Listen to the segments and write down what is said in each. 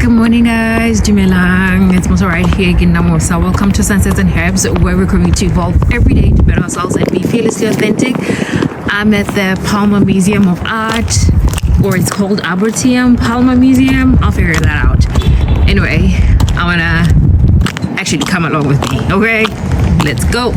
Good morning, guys. Dumelang. It's also right here again. Namosa. Welcome to Sunsets and Herbs, where we're going to evolve every day to better ourselves and be fearlessly authentic. I'm at the Palmer Museum of Art, or it's called Arboretum Palmer Museum. I'll figure that out. Anyway, I wanna actually come along with me. Okay, let's go.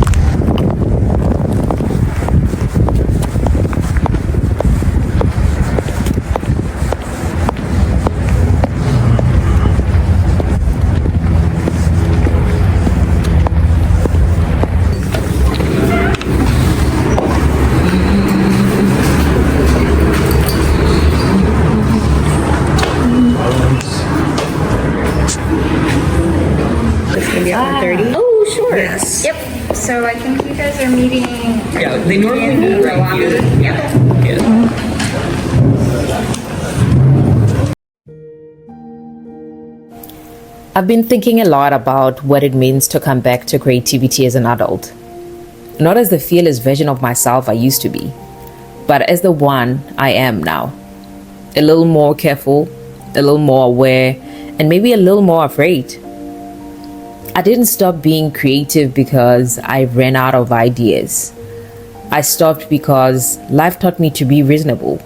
Oh, sure. Yes. Yep. So I think you guys are meeting. Yeah, they normally meet right here. Yep. I've been thinking a lot about what it means to come back to creativity as an adult. Not as the fearless version of myself I used to be, but as the one I am now. A little more careful, a little more aware, and maybe a little more afraid. I didn't stop being creative because I ran out of ideas. I stopped because life taught me to be reasonable.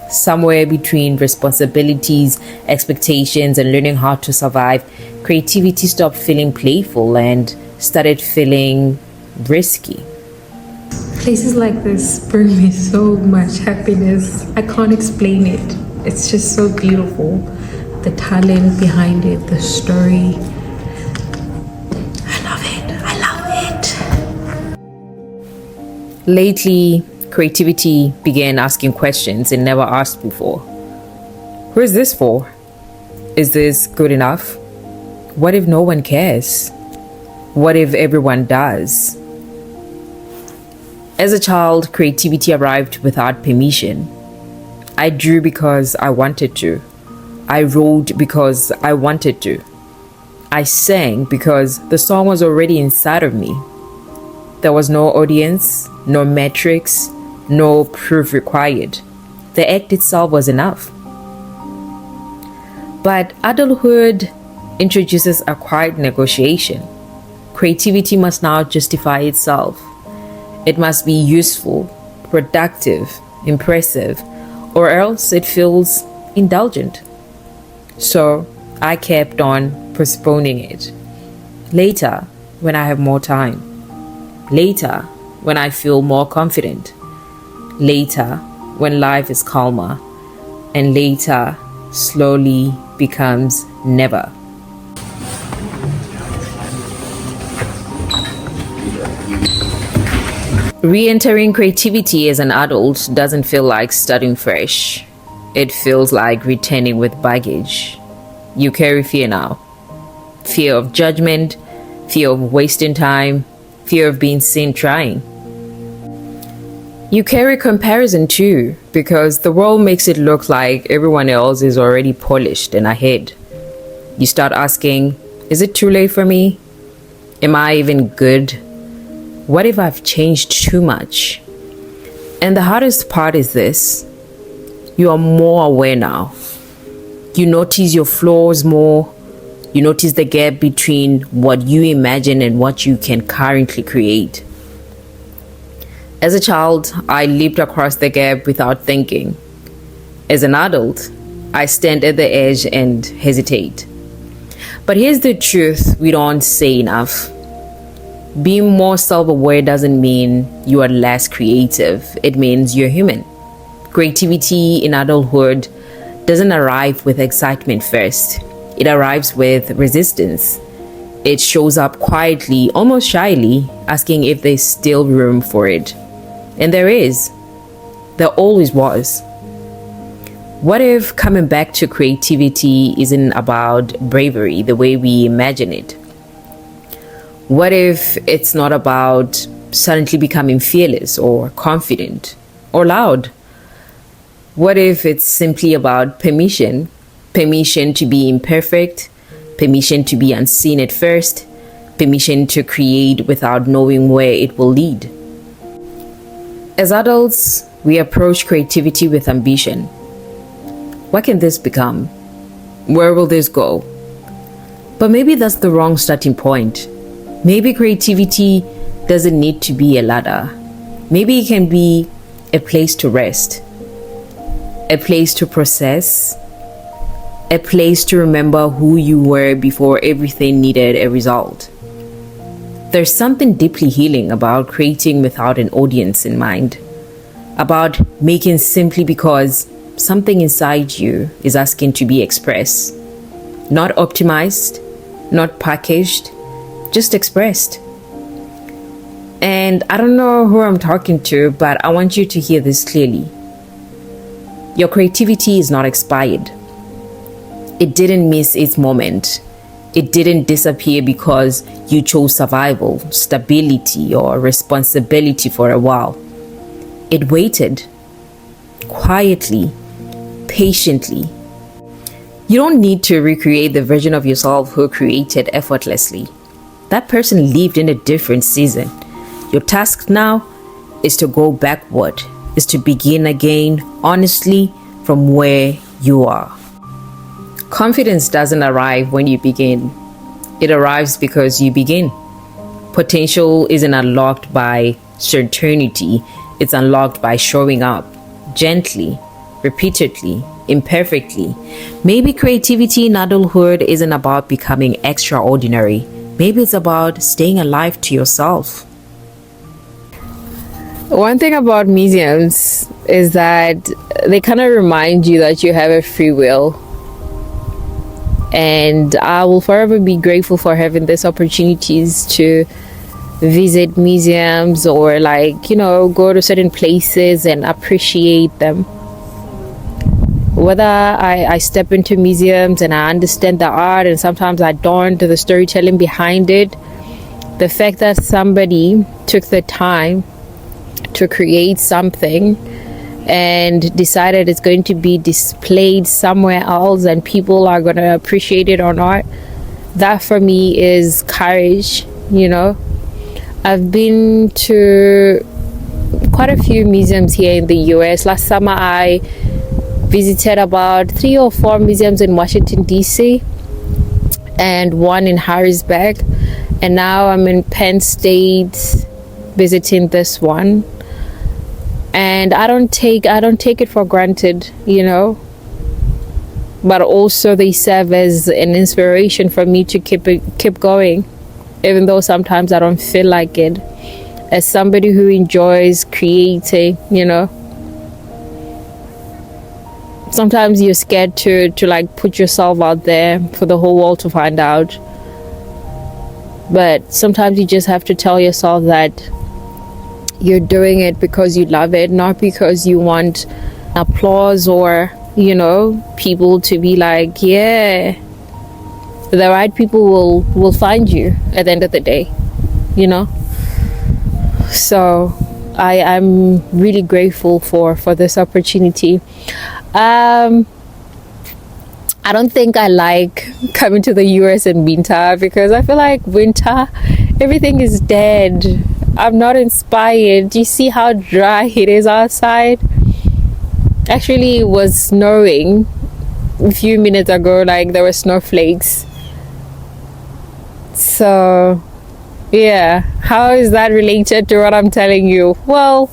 Somewhere between responsibilities, expectations, and learning how to survive, creativity stopped feeling playful and started feeling risky. Places like this bring me so much happiness. I can't explain it. It's just so beautiful. The talent behind it, the story. Lately, creativity began asking questions it never asked before. Who is this for? Is this good enough? What if no one cares? What if everyone does? As a child, creativity arrived without permission. I drew because I wanted to. I wrote because I wanted to. I sang because the song was already inside of me. There was no audience, no metrics, no proof required. The act itself was enough. But adulthood introduces a quiet negotiation. Creativity must now justify itself. It must be useful, productive, impressive, or else it feels indulgent. So I kept on postponing it. Later, when I have more time. Later, when I feel more confident. Later, when life is calmer. And later, slowly becomes never. Re-entering creativity as an adult doesn't feel like starting fresh. It feels like returning with baggage. You carry fear now. Fear of judgment, fear of wasting time, fear of being seen trying. You carry comparison too, because the world makes it look like everyone else is already polished and ahead. You start asking, is it too late for me? Am I even good? What if I've changed too much? And the hardest part is this. You are more aware now. You notice your flaws more. You notice the gap between what you imagine and what you can currently create. As a child, I leaped across the gap without thinking. As an adult, I stand at the edge and hesitate. But here's the truth we don't say enough. Being more self-aware doesn't mean you are less creative. It means you're human. Creativity in adulthood doesn't arrive with excitement first. It arrives with resistance. It shows up quietly, almost shyly, asking if there's still room for it. And there is. There always was. What if coming back to creativity isn't about bravery the way we imagine it? What if it's not about suddenly becoming fearless or confident or loud? What if it's simply about permission? Permission to be imperfect, permission to be unseen at first, permission to create without knowing where it will lead. As adults, we approach creativity with ambition. What can this become? Where will this go? But maybe that's the wrong starting point. Maybe creativity doesn't need to be a ladder. Maybe it can be a place to rest, a place to process, a place to remember who you were before everything needed a result. There's something deeply healing about creating without an audience in mind, about making simply because something inside you is asking to be expressed. Not optimized, not packaged, just expressed. And I don't know who I'm talking to, but I want you to hear this clearly. Your creativity is not expired. It didn't miss its moment. It didn't disappear because you chose survival, stability, or responsibility for a while. It waited quietly, patiently. You don't need to recreate the version of yourself who created effortlessly. That person lived in a different season. Your task now is to go backward, is to begin again, honestly, from where you are. Confidence doesn't arrive when you begin. It arrives because you begin. Potential isn't unlocked by certainty. It's unlocked by showing up gently, repeatedly, imperfectly. Maybe creativity in adulthood isn't about becoming extraordinary. Maybe it's about staying alive to yourself. One thing about museums is that they kind of remind you that you have a free will. And I will forever be grateful for having these opportunities to visit museums or go to certain places and appreciate them. Whether I step into museums and I understand the art and sometimes I don't, the storytelling behind it, the fact that somebody took the time to create something and decided it's going to be displayed somewhere else and people are going to appreciate it or not, that for me is courage. I've been to quite a few museums here in the US. Last summer I visited about 3 or 4 museums in Washington DC and one in Harrisburg, and now I'm in Penn State visiting this one. And I don't take it for granted, but also they serve as an inspiration for me to keep going, even though sometimes I don't feel like it. As somebody who enjoys creating, sometimes you're scared to put yourself out there for the whole world to find out. But sometimes you just have to tell yourself that you're doing it because you love it, not because you want applause or, people to be like, yeah. The right people will find you at the end of the day, So I'm really grateful for this opportunity. I don't think I like coming to the US in winter because I feel like winter, everything is dead. I'm not inspired. Do you see how dry it is outside? Actually, it was snowing a few minutes ago, there were snowflakes. So, yeah, how is that related to what I'm telling you? Well,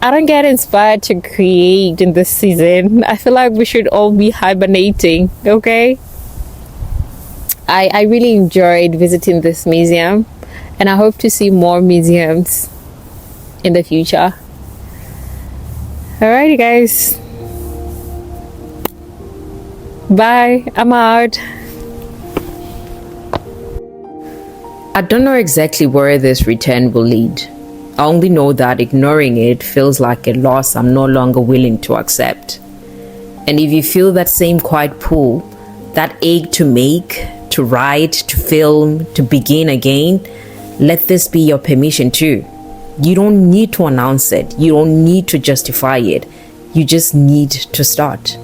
I don't get inspired to create in this season. I feel like we should all be hibernating, okay? I really enjoyed visiting this museum, and I hope to see more museums in the future. Alrighty, guys. Bye. I'm out. I don't know exactly where this return will lead. I only know that ignoring it feels like a loss I'm no longer willing to accept. And if you feel that same quiet pull, that ache to make, to write, to film, to begin again, let this be your permission too. You don't need to announce it. You don't need to justify it. You just need to start.